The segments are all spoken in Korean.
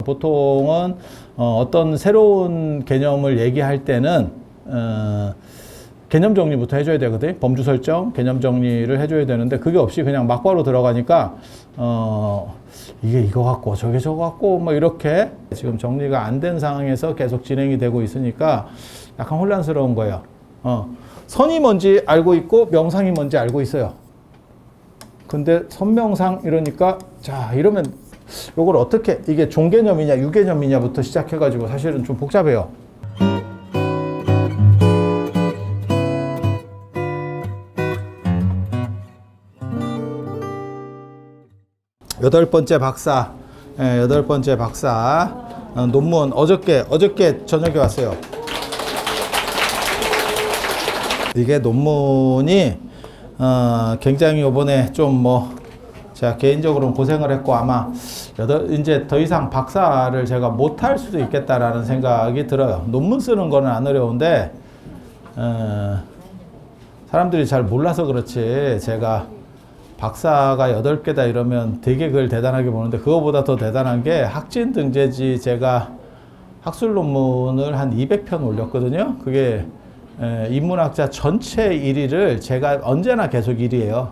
보통은 어떤 새로운 개념을 얘기할 때는 개념 정리부터 해줘야 되거든. 범주 설정, 개념 정리를 해줘야 되는데 그게 없이 그냥 막바로 들어가니까 이게 이거 같고 저게 저거 같고 뭐 이렇게 지금 정리가 안 된 상황에서 계속 진행이 되고 있으니까 약간 혼란스러운 거예요. 선이 뭔지 알고 있고 명상이 뭔지 알고 있어요. 근데 선명상 이러니까 자 이러면 이걸 어떻게 이게 종개념이냐 유개념이냐부터 시작해가지고 사실은 좀 복잡해요. 여덟 번째 박사 논문 어저께 저녁에 왔어요. 이게 논문이 굉장히 이번에 좀 제가 개인적으로는 고생을 했고 아마 이제 더 이상 박사를 제가 못할 수도 있겠다라는 생각이 들어요. 논문 쓰는 거는 안 어려운데 사람들이 잘 몰라서 그렇지 제가 박사가 8개다 이러면 되게 그걸 대단하게 보는데 그거보다 더 대단한 게 학진 등재지 제가 학술 논문을 한 200편 올렸거든요. 그게 인문학자 전체 1위를 제가 언제나 계속 1위예요.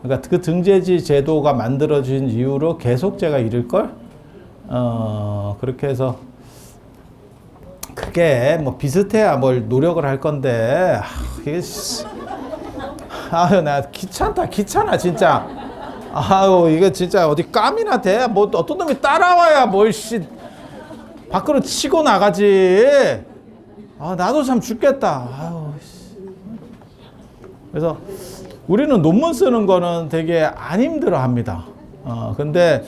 그러니까 그 등재지 제도가 만들어진 이후로 계속 제가 1위일걸? 그렇게 해서 그게 뭐 비슷해야 뭘 노력을 할 건데 이게 아유 나 귀찮아 진짜. 아유 이거 진짜 어디 깜이나 돼? 뭐 어떤 놈이 따라와야 뭘 밖으로 치고 나가지. 나도 참 죽겠다. 아유. 그래서 우리는 논문 쓰는 거는 되게 안 힘들어 합니다. 근데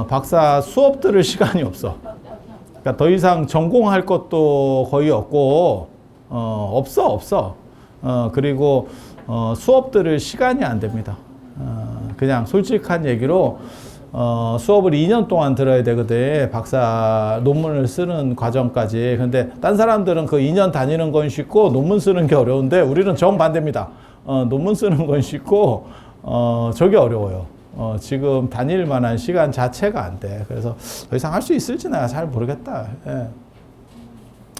박사 수업 들을 시간이 없어. 그러니까 더 이상 전공할 것도 거의 없고 없어. 그리고 수업 들을 시간이 안 됩니다. 그냥 솔직한 얘기로 수업을 2년 동안 들어야 되거든. 박사 논문을 쓰는 과정까지. 근데 딴 사람들은 그 2년 다니는 건 쉽고 논문 쓰는 게 어려운데 우리는 정반대입니다. 논문 쓰는 건 쉽고 저게 어려워요. 지금 다닐 만한 시간 자체가 안 돼. 그래서 더 이상 할 수 있을지 내가 잘 모르겠다. 예.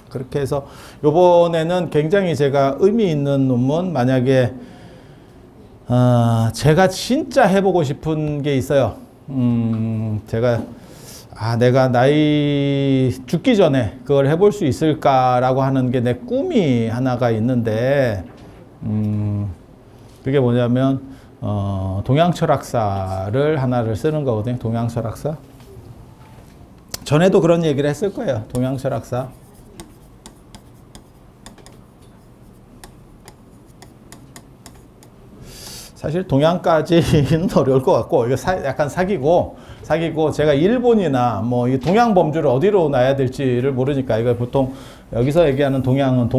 그렇게 해서 요번에는 굉장히 제가 의미 있는 논문, 만약에 제가 진짜 해보고 싶은 게 있어요. 제가 내가 나이 죽기 전에 그걸 해볼 수 있을까라고 하는 게 내 꿈이 하나가 있는데 그게 뭐냐면 동양철학사를 하나를 쓰는 거거든요. 동양철학사. 전에도 그런 얘기를 했을 거예요. 동양철학사. 사실 동양까지는 어려울 것 같고 이거 약간 사기고 제가 일본이나 뭐 이 동양 범주를 어디로 놔야 될지를 모르니까 이거 보통 여기서 얘기하는 동양은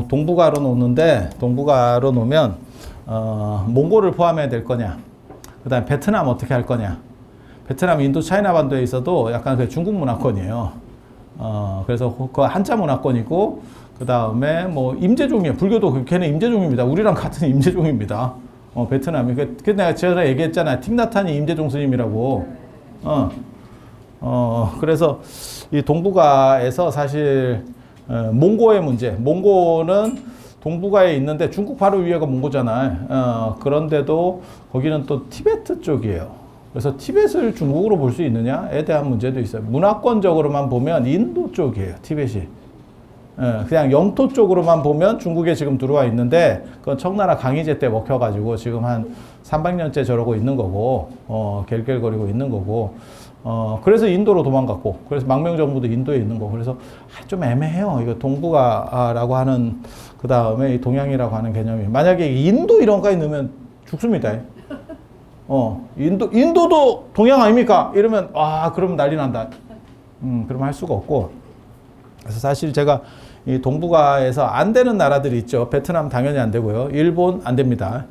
동북아로 놓는데 동북아로 놓으면 몽골을 포함해야 될 거냐, 그다음에 베트남 어떻게 할 거냐. 베트남 인도 차이나 반도에 있어도 약간 그 중국 문화권이에요. 그래서 그 한자 문화권이고 그 다음에 뭐 임제종이에요. 불교도 걔네 임제종입니다. 우리랑 같은 임제종입니다. 베트남이. 그 내가 전에 얘기했잖아요. 틱나탄이 임제종 스님이라고. 그래서 이 동북아에서 사실 몽고의 문제. 몽고는 동북아에 있는데 중국 바로 위에가 몽고잖아요. 그런데도 거기는 또 티베트 쪽이에요. 그래서 티벳을 중국으로 볼 수 있느냐에 대한 문제도 있어요. 문화권적으로만 보면 인도 쪽이에요. 티벳이. 그냥 영토 쪽으로만 보면 중국에 지금 들어와 있는데 그건 청나라 강희제 때 먹혀가지고 지금 한 300년째 저러고 있는 거고 갤갤거리고 있는 거고 그래서 인도로 도망갔고 그래서 망명정부도 인도에 있는 거고 그래서 좀 애매해요. 이거 동북아라고 하는 그 다음에 이 동양이라고 하는 개념이 만약에 인도 이런 거에 넣으면 죽습니다. 인도도 동양 아닙니까? 이러면 그러면 난리 난다. 그러면 할 수가 없고 그래서 사실 제가 이 동북아에서 안 되는 나라들이 있죠. 베트남 당연히 안 되고요. 일본 안 됩니다.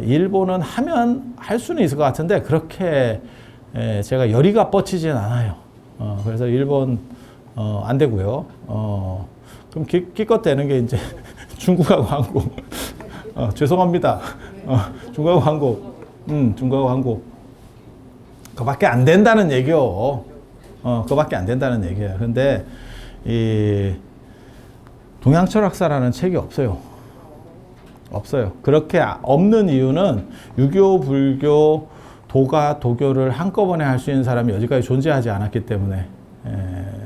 일본은 하면 할 수는 있을 것 같은데 그렇게 제가 열의가 뻗치진 않아요. 그래서 일본 안 되고요. 그럼 기껏 되는 게 이제 중국하고 한국. 죄송합니다. 중국하고 한국. 중국하고 한국. 그거밖에 안 된다는 얘기요. 그거밖에 안 된다는 얘기예요. 근데 이 동양철학사라는 책이 없어요. 없어요. 그렇게 없는 이유는 유교, 불교, 도가, 도교를 한꺼번에 할 수 있는 사람이 여지까지 존재하지 않았기 때문에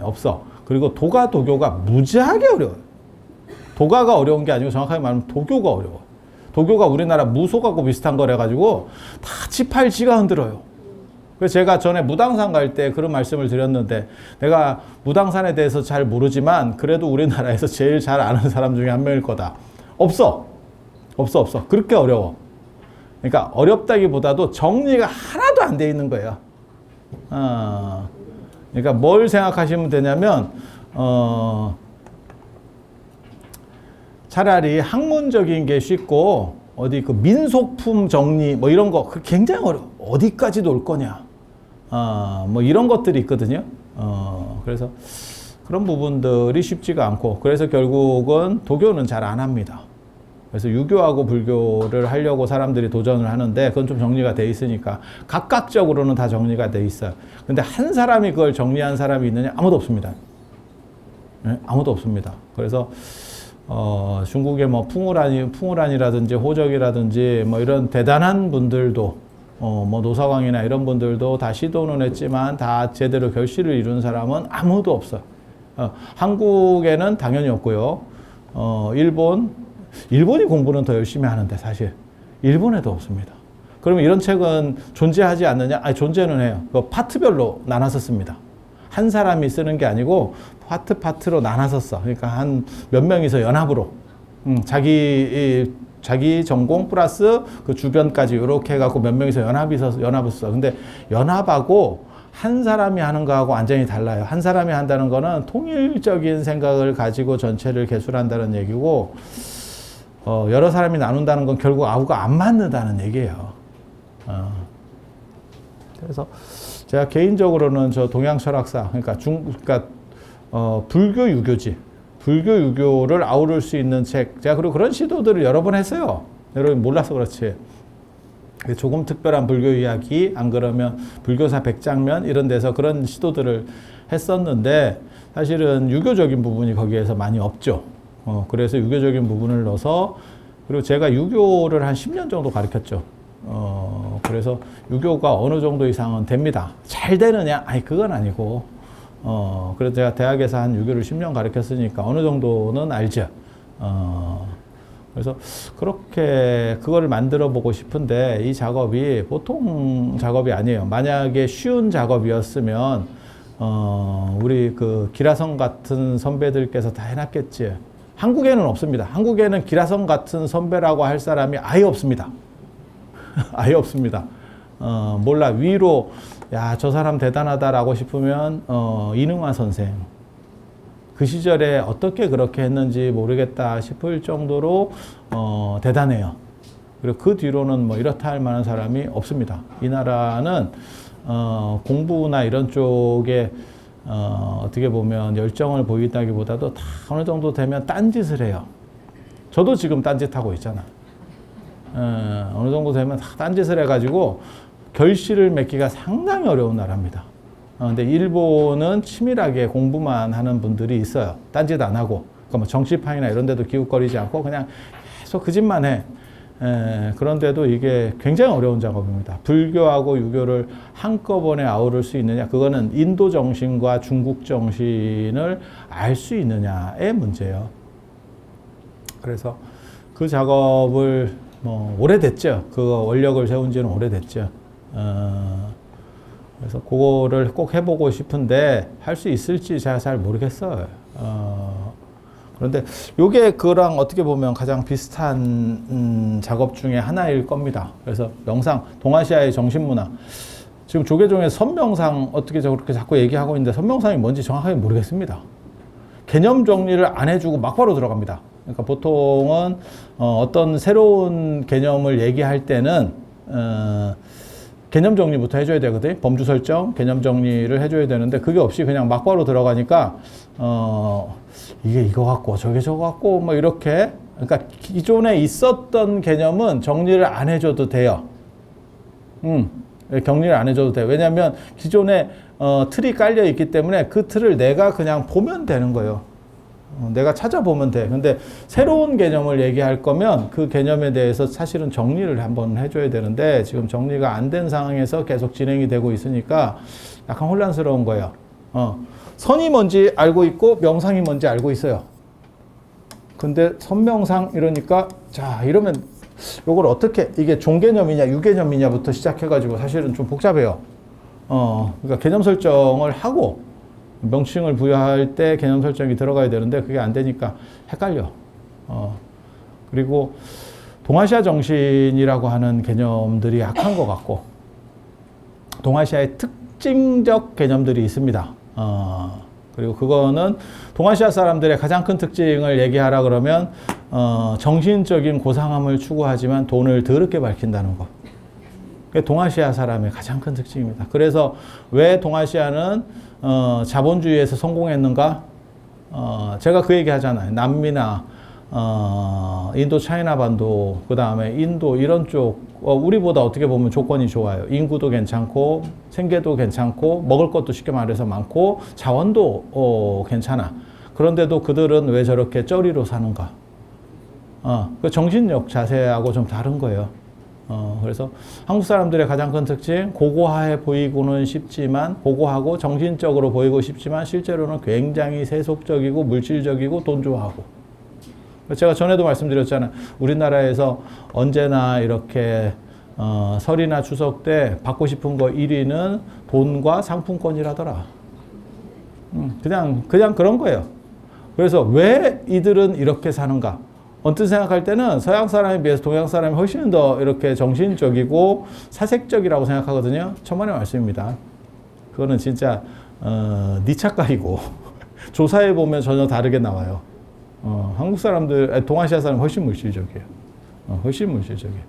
없어. 그리고 도가, 도교가 무지하게 어려워요. 도가가 어려운 게 아니고 정확하게 말하면 도교가 어려워. 도교가 우리나라 무속하고 비슷한 거래 가지고 다 지팔지가 흔들어요. 그래서 제가 전에 무당산 갈 때 그런 말씀을 드렸는데, 내가 무당산에 대해서 잘 모르지만 그래도 우리나라에서 제일 잘 아는 사람 중에 한 명일 거다. 없어. 그렇게 어려워. 그러니까 어렵다기보다도 정리가 하나도 안 돼 있는 거예요. 그러니까 뭘 생각하시면 되냐면 차라리 학문적인 게 쉽고, 어디 그 민속품 정리 뭐 이런 거 굉장히 어려워. 어디까지 놀 거냐. 뭐 이런 것들이 있거든요. 그래서 그런 부분들이 쉽지가 않고, 그래서 결국은 도교는 잘 안 합니다. 그래서 유교하고 불교를 하려고 사람들이 도전을 하는데, 그건 좀 정리가 돼 있으니까 각각적으로는 다 정리가 돼 있어요. 근데 한 사람이 그걸 정리한 사람이 있느냐? 아무도 없습니다. 네? 아무도 없습니다. 그래서 중국의 뭐 풍우란이라든지 호적이라든지 뭐 이런 대단한 분들도 뭐 노사광이나 이런 분들도 다 시도는 했지만 다 제대로 결실을 이룬 사람은 아무도 없어요. 한국에는 당연히 없고요. 일본이 공부는 더 열심히 하는데 사실 일본에도 없습니다. 그러면 이런 책은 존재하지 않느냐? 아니, 존재는 해요. 그 파트별로 나눠서 씁니다. 한 사람이 쓰는 게 아니고 파트로 나눠서 써. 그러니까 한 몇 명이서 연합으로 자기 전공 플러스 그 주변까지 이렇게 해갖고 몇 명이서 연합을 써. 근데 연합하고 한 사람이 하는 거하고 완전히 달라요. 한 사람이 한다는 거는 통일적인 생각을 가지고 전체를 개술한다는 얘기고, 여러 사람이 나눈다는 건 결국 아우가 안 맞는다는 얘기예요. 그래서 제가 개인적으로는 저 동양철학사, 그러니까 불교 유교지, 불교 유교를 아우를 수 있는 책, 제가 그리고 그런 시도들을 여러 번 했어요. 여러분 몰라서 그렇지. 조금 특별한 불교 이야기, 안 그러면 불교사 백장면 이런 데서 그런 시도들을 했었는데, 사실은 유교적인 부분이 거기에서 많이 없죠. 그래서 유교적인 부분을 넣어서, 그리고 제가 유교를 한 10년 정도 가르쳤죠. 그래서 유교가 어느 정도 이상은 됩니다. 잘 되느냐? 아니, 그건 아니고, 그래서 제가 대학에서 한 유교를 10년 가르쳤으니까 어느 정도는 알죠. 그래서 그렇게 그걸 만들어 보고 싶은데, 이 작업이 보통 작업이 아니에요. 만약에 쉬운 작업이었으면, 우리 그 기라성 같은 선배들께서 다 해놨겠지. 한국에는 없습니다. 한국에는 기라성 같은 선배라고 할 사람이 아예 없습니다. 아예 없습니다. 몰라. 위로, 야, 저 사람 대단하다라고 싶으면, 이능화 선생. 그 시절에 어떻게 그렇게 했는지 모르겠다 싶을 정도로, 대단해요. 그리고 그 뒤로는 뭐 이렇다 할 만한 사람이 없습니다. 이 나라는, 공부나 이런 쪽에, 어떻게 보면 열정을 보인다기보다도 다 어느 정도 되면 딴짓을 해요. 저도 지금 딴짓하고 있잖아. 어느 정도 되면 다 딴짓을 해가지고 결실을 맺기가 상당히 어려운 나라입니다. 근데 일본은 치밀하게 공부만 하는 분들이 있어요. 딴짓 안 하고. 그러니까 뭐 정치판이나 이런 데도 기웃거리지 않고 그냥 계속 그 짓만 해. 그런데도 이게 굉장히 어려운 작업입니다. 불교하고 유교를 한꺼번에 아우를 수 있느냐, 그거는 인도 정신과 중국 정신을 알 수 있느냐의 문제예요. 그래서 그 작업을 뭐 오래됐죠. 그 원력을 세운 지는 오래됐죠. 그래서 그거를 꼭 해보고 싶은데 할 수 있을지 제가 잘 모르겠어요. 그런데 요게 그랑 어떻게 보면 가장 비슷한 작업 중에 하나일 겁니다. 그래서 명상, 동아시아의 정신문화. 지금 조계종의 선명상 어떻게 저렇게 자꾸 얘기하고 있는데 선명상이 뭔지 정확하게 모르겠습니다. 개념 정리를 안 해주고 막바로 들어갑니다. 그러니까 보통은 어떤 새로운 개념을 얘기할 때는 개념 정리부터 해줘야 되거든요. 범주 설정, 개념 정리를 해줘야 되는데 그게 없이 그냥 막바로 들어가니까 이게 이거 같고 저게 저거 같고 뭐 이렇게, 그러니까 기존에 있었던 개념은 정리를 안 해줘도 돼요. 격리를 안 해줘도 돼. 왜냐하면 기존에 틀이 깔려 있기 때문에 그 틀을 내가 그냥 보면 되는 거예요. 내가 찾아보면 돼. 근데 새로운 개념을 얘기할 거면 그 개념에 대해서 사실은 정리를 한번 해줘야 되는데 지금 정리가 안 된 상황에서 계속 진행이 되고 있으니까 약간 혼란스러운 거예요. 선이 뭔지 알고 있고 명상이 뭔지 알고 있어요. 근데 선명상 이러니까 자 이러면 요걸 어떻게 이게 종개념이냐 유개념이냐부터 시작해가지고 사실은 좀 복잡해요. 그러니까 개념 설정을 하고 명칭을 부여할 때 개념 설정이 들어가야 되는데 그게 안 되니까 헷갈려. 그리고 동아시아 정신이라고 하는 개념들이 약한 것 같고 동아시아의 특징적 개념들이 있습니다. 그리고 그거는 동아시아 사람들의 가장 큰 특징을 얘기하라 그러면 정신적인 고상함을 추구하지만 돈을 더럽게 밝힌다는 거. 그게 동아시아 사람의 가장 큰 특징입니다. 그래서 왜 동아시아는 자본주의에서 성공했는가? 제가 그 얘기 하잖아요. 남미나 인도 차이나 반도 그 다음에 인도 이런 쪽 우리보다 어떻게 보면 조건이 좋아요. 인구도 괜찮고 생계도 괜찮고 먹을 것도 쉽게 말해서 많고 자원도 괜찮아. 그런데도 그들은 왜 저렇게 쩌리로 사는가? 그 정신력 자세하고 좀 다른 거예요. 그래서 한국 사람들의 가장 큰 특징 고고하게 보이고는 쉽지만 고고하고 정신적으로 보이고 싶지만 실제로는 굉장히 세속적이고 물질적이고 돈 좋아하고 제가 전에도 말씀드렸잖아요. 우리나라에서 언제나 이렇게 설이나 추석 때 받고 싶은 거 1위는 돈과 상품권이라더라. 그냥 그런 거예요. 그래서 왜 이들은 이렇게 사는가? 언뜻 생각할 때는 서양 사람에 비해서 동양 사람이 훨씬 더 이렇게 정신적이고 사색적이라고 생각하거든요. 천만의 말씀입니다. 그거는 진짜 네 착각이고 조사해 보면 전혀 다르게 나와요. 한국 사람들, 동아시아 사람 훨씬 물질적이에요. 훨씬 물질적이에요.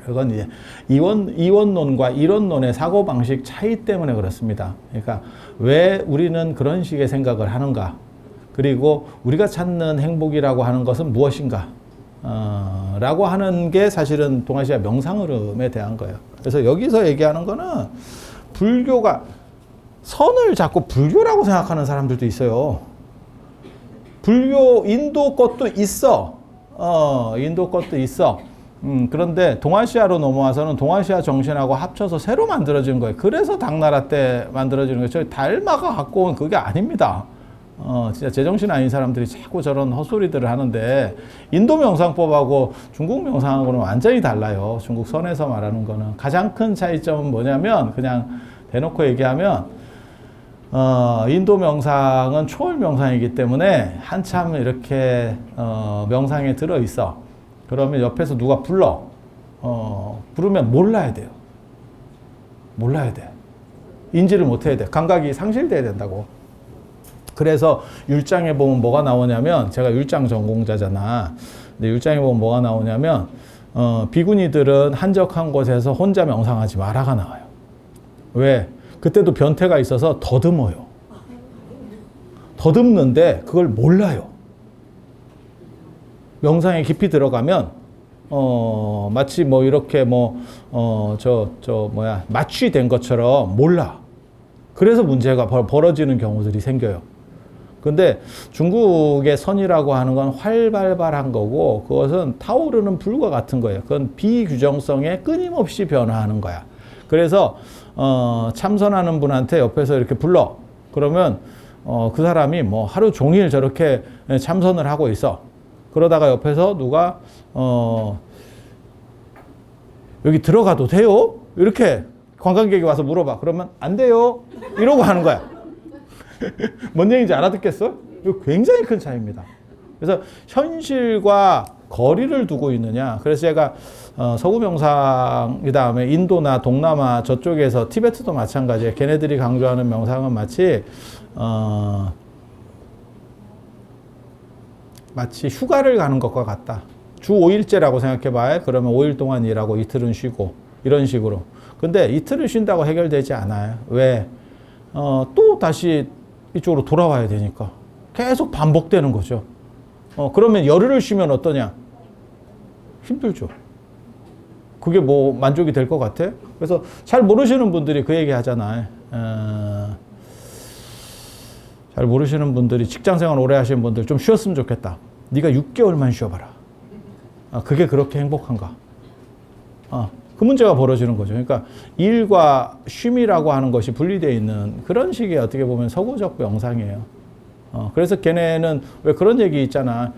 그건 이제 이원론과 이론론의 사고방식 차이 때문에 그렇습니다. 그러니까 왜 우리는 그런 식의 생각을 하는가? 그리고 우리가 찾는 행복이라고 하는 것은 무엇인가? 라고 하는 게 사실은 동아시아 명상 흐름에 대한 거예요. 그래서 여기서 얘기하는 거는 불교가 선을 자꾸 불교라고 생각하는 사람들도 있어요. 불교 인도 것도 있어. 인도 것도 있어. 그런데 동아시아로 넘어와서는 동아시아 정신하고 합쳐서 새로 만들어진 거예요. 그래서 당나라 때 만들어지는 거예요. 저희 달마가 갖고 온 그게 아닙니다. 진짜 제정신 아닌 사람들이 자꾸 저런 헛소리들을 하는데 인도 명상법하고 중국 명상하고는 완전히 달라요. 중국 선에서 말하는 거는. 가장 큰 차이점은 뭐냐면 그냥 대놓고 얘기하면 인도 명상은 초월 명상이기 때문에 한참 이렇게 명상에 들어 있어. 그러면 옆에서 누가 불러. 부르면 몰라야 돼요. 몰라야 돼. 인지를 못 해야 돼. 감각이 상실돼야 된다고. 그래서 율장에 보면 뭐가 나오냐면 제가 율장 전공자잖아. 근데 율장에 보면 뭐가 나오냐면 비구니들은 한적한 곳에서 혼자 명상하지 마라가 나와요. 왜? 그때도 변태가 있어서 더듬어요. 더듬는데 그걸 몰라요. 명상에 깊이 들어가면 마치 뭐 이렇게 마취된 것처럼 몰라. 그래서 문제가 벌어지는 경우들이 생겨요. 근데 중국의 선이라고 하는 건 활발한 거고 그것은 타오르는 불과 같은 거예요. 그건 비규정성에 끊임없이 변화하는 거야. 그래서 참선하는 분한테 옆에서 이렇게 불러. 그러면 그 사람이 뭐 하루 종일 저렇게 참선을 하고 있어. 그러다가 옆에서 누가 여기 들어가도 돼요? 이렇게 관광객이 와서 물어봐. 그러면 안 돼요. 이러고 하는 거야. 뭔 얘기인지 알아듣겠어? 이거 굉장히 큰 차이입니다. 그래서 현실과 거리를 두고 있느냐. 그래서 제가 서구 명상, 그 다음에 인도나 동남아 저쪽에서 티베트도 마찬가지예요. 걔네들이 강조하는 명상은 마치 휴가를 가는 것과 같다. 주 5일째라고 생각해봐요. 그러면 5일 동안 일하고 이틀은 쉬고 이런 식으로. 근데 이틀을 쉰다고 해결되지 않아요. 왜? 또 다시 이쪽으로 돌아와야 되니까. 계속 반복되는 거죠. 그러면 열흘을 쉬면 어떠냐? 힘들죠. 그게 뭐 만족이 될 것 같아? 그래서 잘 모르시는 분들이 그 얘기 하잖아요. 잘 모르시는 분들이 직장생활 오래 하시는 분들 좀 쉬었으면 좋겠다. 네가 6개월만 쉬어봐라. 그게 그렇게 행복한가? 그 문제가 벌어지는 거죠. 그러니까 일과 쉼이라고 하는 것이 분리되어 있는 그런 식의 어떻게 보면 서구적 명상이에요. 그래서 걔네는 왜 그런 얘기 있잖아.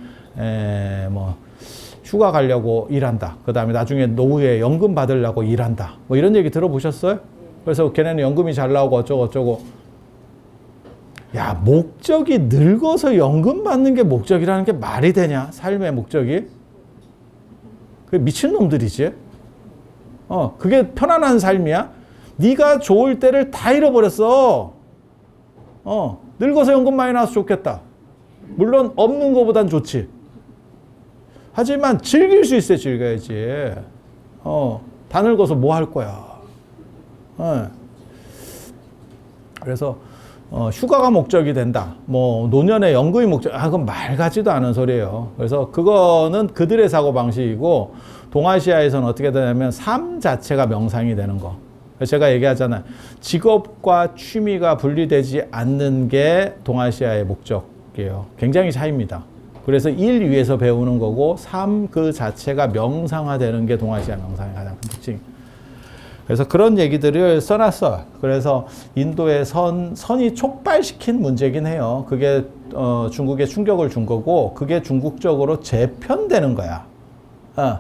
뭐 휴가 가려고 일한다. 그 다음에 나중에 노후에 연금 받으려고 일한다. 뭐 이런 얘기 들어보셨어요? 그래서 걔네는 연금이 잘 나오고 어쩌고. 야, 목적이 늙어서 연금 받는 게 목적이라는 게 말이 되냐? 삶의 목적이? 그게 미친놈들이지. 그게 편안한 삶이야? 네가 좋을 때를 다 잃어버렸어. 늙어서 연금 많이 나와서 좋겠다. 물론 없는 것보단 좋지. 하지만 즐길 수 있어야 즐겨야지. 다 늙어서 뭐 할 거야. 그래서 휴가가 목적이 된다. 뭐 노년의 연금이 목적. 그건 말 같지도 않은 소리예요. 그래서 그거는 그들의 사고 방식이고 동아시아에서는 어떻게 되냐면 삶 자체가 명상이 되는 거. 제가 얘기하잖아요. 직업과 취미가 분리되지 않는 게 동아시아의 목적이에요. 굉장히 차이입니다. 그래서 일 위에서 배우는 거고 삶 그 자체가 명상화되는 게 동아시아 명상의 가장 큰 특징. 그래서 그런 얘기들을 써놨어요. 그래서 인도의 선이 촉발시킨 문제긴 해요. 그게 중국에 충격을 준 거고 그게 중국적으로 재편되는 거야.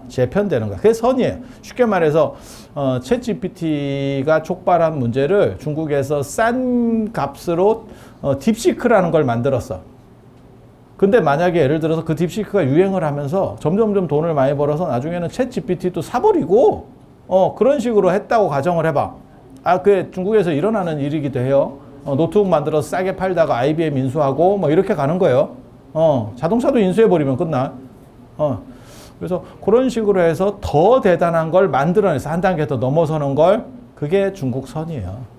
재편되는 거야. 그게 선이에요. 쉽게 말해서 챗 GPT가 촉발한 문제를 중국에서 싼 값으로 딥시크라는 걸 만들었어. 근데 만약에 예를 들어서 그 딥시크가 유행을 하면서 점점점 돈을 많이 벌어서 나중에는 챗 GPT도 사버리고 그런 식으로 했다고 가정을 해봐. 그게 중국에서 일어나는 일이기도 해요. 노트북 만들어서 싸게 팔다가 IBM 인수하고 뭐 이렇게 가는 거예요. 자동차도 인수해버리면 끝나. 그래서 그런 식으로 해서 더 대단한 걸 만들어내서 한 단계 더 넘어서는 걸 그게 중국 선이에요.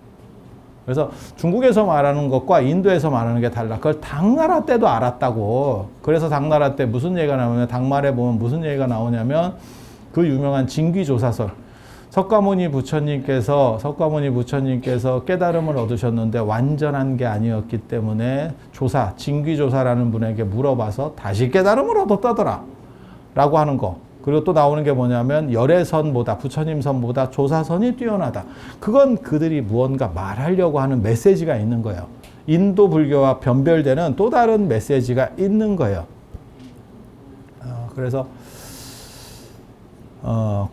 그래서 중국에서 말하는 것과 인도에서 말하는 게 달라. 그걸 당나라 때도 알았다고. 그래서 당나라 때 무슨 얘기가 나오냐면 당말에 보면 무슨 얘기가 나오냐면 그 유명한 진귀조사설. 석가모니 부처님께서 깨달음을 얻으셨는데 완전한 게 아니었기 때문에 진귀조사라는 분에게 물어봐서 다시 깨달음을 얻었다더라. 라고 하는 거. 그리고 또 나오는 게 뭐냐면 열애선보다 부처님 선보다 조사선이 뛰어나다. 그건 그들이 무언가 말하려고 하는 메시지가 있는 거예요. 인도 불교와 변별되는 또 다른 메시지가 있는 거예요. 그래서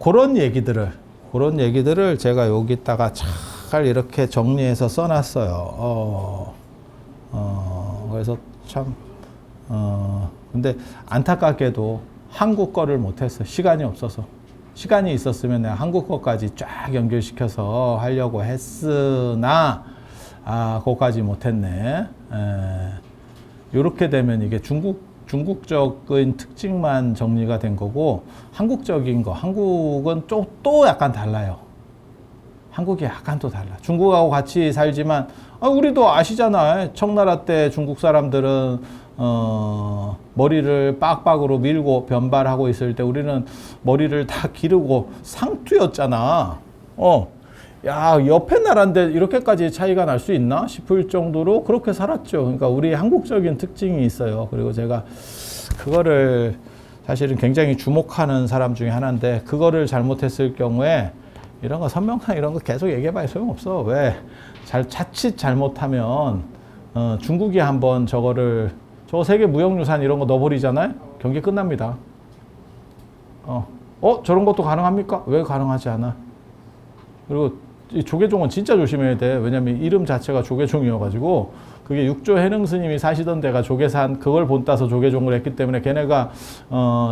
그런 얘기들을 제가 여기다가 잘 이렇게 정리해서 써놨어요. 그래서 참 근데 안타깝게도 한국 거를 못했어. 시간이 없어서. 시간이 있었으면 내가 한국 거까지 쫙 연결시켜서 하려고 했으나 그거까지 못했네. 이렇게 되면 이게 중국적인 특징만 정리가 된 거고 한국적인 거, 한국은 또 약간 달라요. 한국이 약간 또 달라. 중국하고 같이 살지만 우리도 아시잖아요. 청나라 때 중국 사람들은 머리를 빡빡으로 밀고 변발하고 있을 때 우리는 머리를 다 기르고 상투였잖아. 야, 옆에 나라인데 이렇게까지 차이가 날 수 있나 싶을 정도로 그렇게 살았죠. 그러니까 우리 한국적인 특징이 있어요. 그리고 제가 그거를 사실은 굉장히 주목하는 사람 중에 하나인데 그거를 잘못했을 경우에 이런 거 선명상 이런 거 계속 얘기해봐야 소용없어. 왜? 자칫 잘못하면 중국이 한번 저거 세계 무형유산 이런 거 넣어버리잖아요. 경기 끝납니다. 저런 것도 가능합니까? 왜 가능하지 않아? 그리고 이 조계종은 진짜 조심해야 돼. 왜냐면 이름 자체가 조계종이어가지고 그게 육조 해능 스님이 사시던 데가 조계산 그걸 본따서 조계종을 했기 때문에 걔네가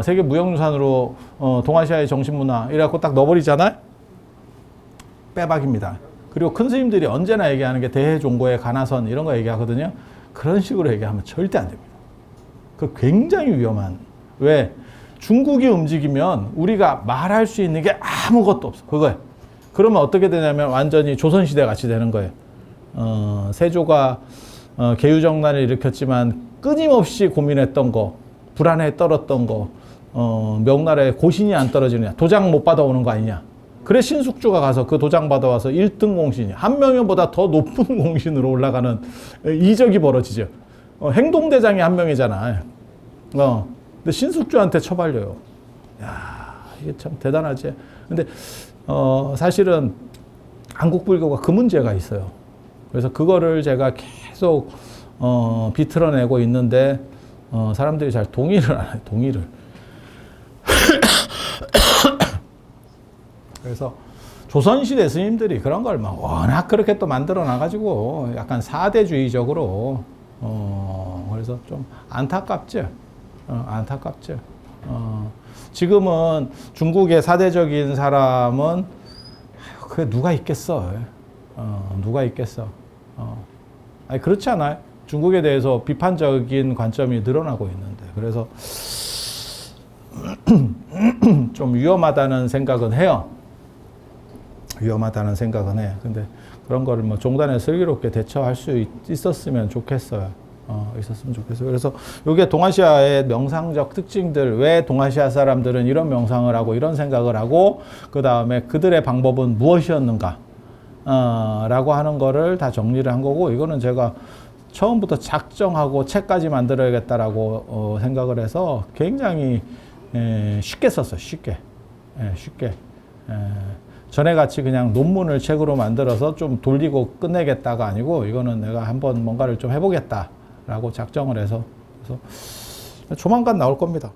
세계 무형유산으로 동아시아의 정신문화 이래갖고 딱 넣어버리잖아요. 빼박입니다. 그리고 큰 스님들이 언제나 얘기하는 게 대해종고의 가나선 이런 거 얘기하거든요. 그런 식으로 얘기하면 절대 안 됩니다. 그 굉장히 위험한. 왜? 중국이 움직이면 우리가 말할 수 있는 게 아무것도 없어. 그거예요. 그러면 어떻게 되냐면 완전히 조선시대 같이 되는 거예요. 세조가 계유정난을 일으켰지만 끊임없이 고민했던 거, 불안에 떨었던 거, 명나라에 고신이 안 떨어지느냐, 도장 못 받아오는 거 아니냐. 그래 신숙주가 가서 그 도장 받아와서 1등 공신이 한 명보다 더 높은 공신으로 올라가는 이적이 벌어지죠. 행동대장이 한 명이잖아. 근데 신숙주한테 처발려요. 야, 이게 참 대단하지. 근데 사실은 한국 불교가 그 문제가 있어요. 그래서 그거를 제가 계속 비틀어내고 있는데 사람들이 잘 동의를 안 해요. 동의를. 그래서 조선시대 스님들이 그런 걸 막 워낙 그렇게 또 만들어 놔가지고 약간 사대주의적으로 그래서 좀 안타깝죠. 안타깝죠. 지금은 중국의 사대적인 사람은 그게 누가 있겠어? 누가 있겠어? 아니 그렇지 않아요? 중국에 대해서 비판적인 관점이 늘어나고 있는데 그래서 좀 위험하다는 생각은 해요. 위험하다는 생각은 해. 근데 그런 거를 뭐 종단에 슬기롭게 대처할 수 있었으면 좋겠어요. 있었으면 좋겠어요. 그래서 이게 동아시아의 명상적 특징들, 왜 동아시아 사람들은 이런 명상을 하고 이런 생각을 하고 그 다음에 그들의 방법은 무엇이었는가 라고 하는 거를 다 정리를 한 거고, 이거는 제가 처음부터 작정하고 책까지 만들어야겠다라고 생각을 해서 굉장히 쉽게 썼어요. 쉽게. 전에 같이 그냥 논문을 책으로 만들어서 좀 돌리고 끝내겠다가 아니고, 이거는 내가 한번 뭔가를 좀 해보겠다라고 작정을 해서, 그래서 조만간 나올 겁니다.